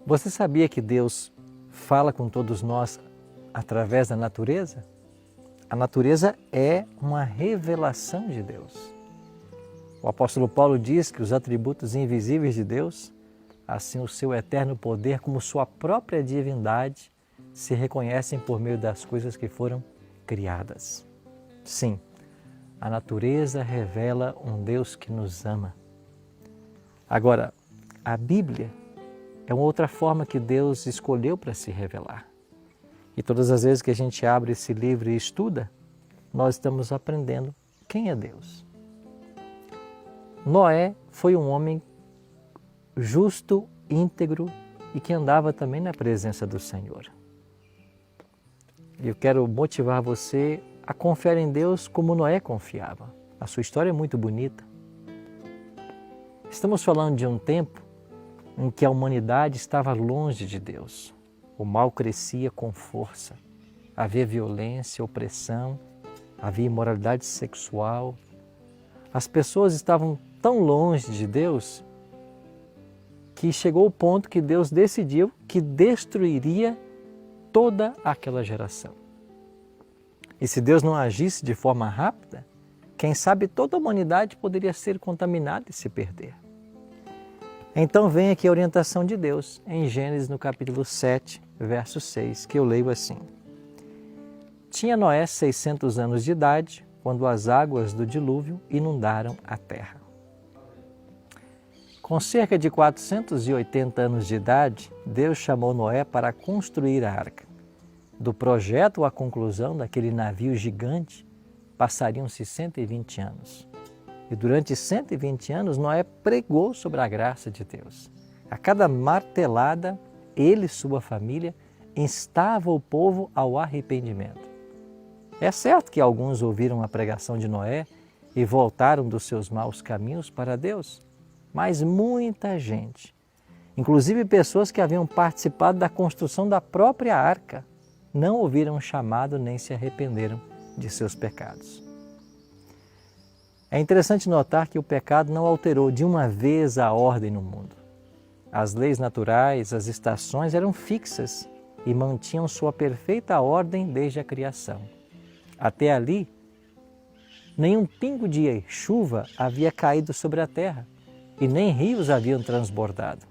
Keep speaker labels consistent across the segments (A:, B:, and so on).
A: Você sabia que Deus fala com todos nós através da natureza? A natureza é uma revelação de Deus. O apóstolo Paulo diz que os atributos invisíveis de Deus, assim o seu eterno poder como sua própria divindade, se reconhecem por meio das coisas que foram criadas. Sim, a natureza revela um Deus que nos ama. Agora, a Bíblia é uma outra forma que Deus escolheu para se revelar. E todas as vezes que a gente abre esse livro e estuda, nós estamos aprendendo quem é Deus. Noé foi um homem justo, íntegro e que andava também na presença do Senhor. Eu quero motivar você a confiar em Deus como Noé confiava. A sua história é muito bonita. Estamos falando de um tempo em que a humanidade estava longe de Deus. O mal crescia com força. Havia violência, opressão, havia imoralidade sexual. As pessoas estavam tão longe de Deus que chegou o ponto que Deus decidiu que destruiria toda aquela geração. E se Deus não agisse de forma rápida, quem sabe toda a humanidade poderia ser contaminada e se perder. Então vem aqui a orientação de Deus, em Gênesis no capítulo 7, verso 6, que eu leio assim. Tinha Noé 600 anos de idade, quando as águas do dilúvio inundaram a terra. Com cerca de 480 anos de idade, Deus chamou Noé para construir a arca. Do projeto à conclusão daquele navio gigante, passariam-se 120 anos. E durante 120 anos, Noé pregou sobre a graça de Deus. A cada martelada, ele e sua família instavam o povo ao arrependimento. É certo que alguns ouviram a pregação de Noé e voltaram dos seus maus caminhos para Deus, mas muita gente, inclusive pessoas que haviam participado da construção da própria arca, não ouviram o chamado nem se arrependeram de seus pecados. É interessante notar que o pecado não alterou de uma vez a ordem no mundo. As leis naturais, as estações eram fixas e mantinham sua perfeita ordem desde a criação. Até ali, nenhum pingo de chuva havia caído sobre a terra e nem rios haviam transbordado.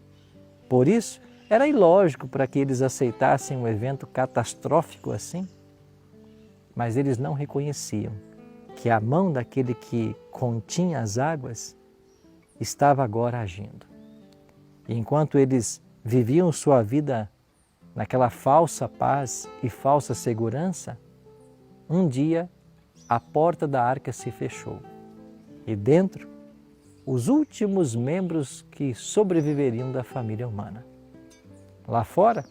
A: Por isso, era ilógico para que eles aceitassem um evento catastrófico assim. Mas eles não reconheciam que a mão daquele que continha as águas estava agora agindo. E enquanto eles viviam sua vida naquela falsa paz e falsa segurança, um dia a porta da arca se fechou e dentro os últimos membros que sobreviveriam da família humana. Lá fora,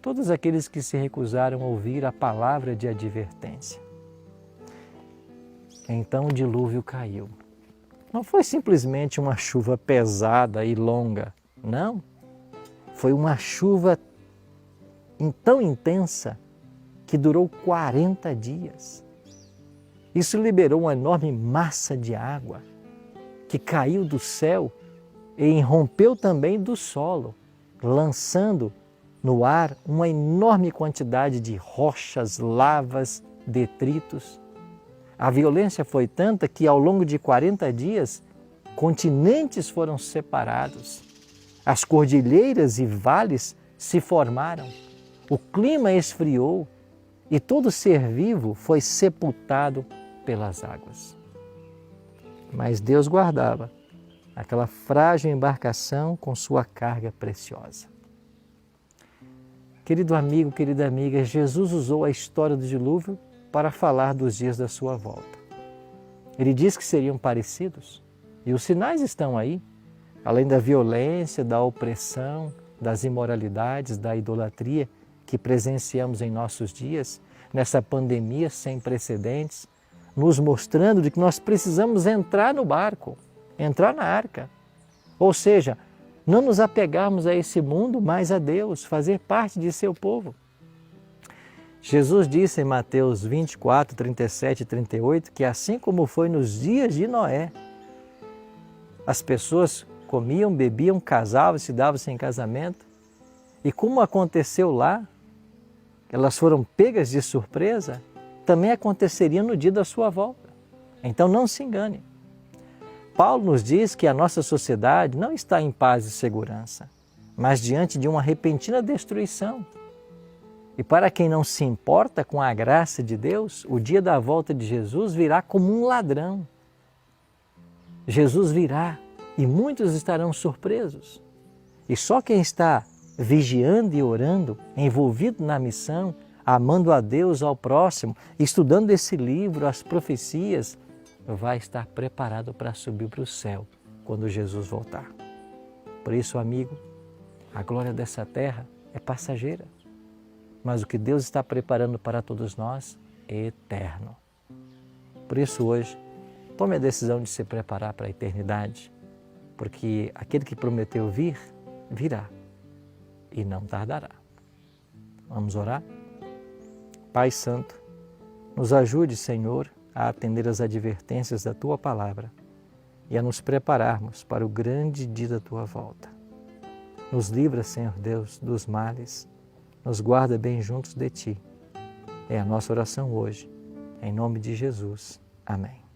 A: todos aqueles que se recusaram a ouvir a palavra de advertência. Então o dilúvio caiu. Não foi simplesmente uma chuva pesada e longa, não. Foi uma chuva tão intensa que durou 40 dias. Isso liberou uma enorme massa de água que caiu do céu e irrompeu também do solo, lançando no ar uma enorme quantidade de rochas, lavas, detritos. A violência foi tanta que ao longo de 40 dias, continentes foram separados. As cordilheiras e vales se formaram. O clima esfriou e todo ser vivo foi sepultado pelas águas. Mas Deus guardava aquela frágil embarcação com sua carga preciosa. Querido amigo, querida amiga, Jesus usou a história do dilúvio para falar dos dias da sua volta. Ele diz que seriam parecidos e os sinais estão aí, além da violência, da opressão, das imoralidades, da idolatria que presenciamos em nossos dias, nessa pandemia sem precedentes, nos mostrando de que nós precisamos entrar no barco, entrar na arca. Ou seja, não nos apegarmos a esse mundo, mas a Deus, fazer parte de seu povo. Jesus disse em Mateus 24, 37 e 38 que assim como foi nos dias de Noé, as pessoas comiam, bebiam, casavam, se davam-se em casamento E como aconteceu lá, elas foram pegas de surpresa, também aconteceria no dia da sua volta. Então não se engane. Paulo nos diz que a nossa sociedade não está em paz e segurança, mas diante de uma repentina destruição. E para quem não se importa com a graça de Deus, o dia da volta de Jesus virá como um ladrão. Jesus virá e muitos estarão surpresos. E só quem está vigiando e orando, envolvido na missão, amando a Deus, ao próximo, estudando esse livro, as profecias, vai estar preparado para subir para o céu quando Jesus voltar. Por isso, amigo, a glória dessa terra é passageira, mas o que Deus está preparando para todos nós é eterno. Por isso, hoje, tome a decisão de se preparar para a eternidade, porque aquele que prometeu vir, virá e não tardará. Vamos orar? Pai Santo, nos ajude, Senhor, a atender às advertências da Tua Palavra e a nos prepararmos para o grande dia da Tua volta. Nos livra, Senhor Deus, dos males, nos guarda bem juntos de Ti. É a nossa oração hoje, em nome de Jesus. Amém.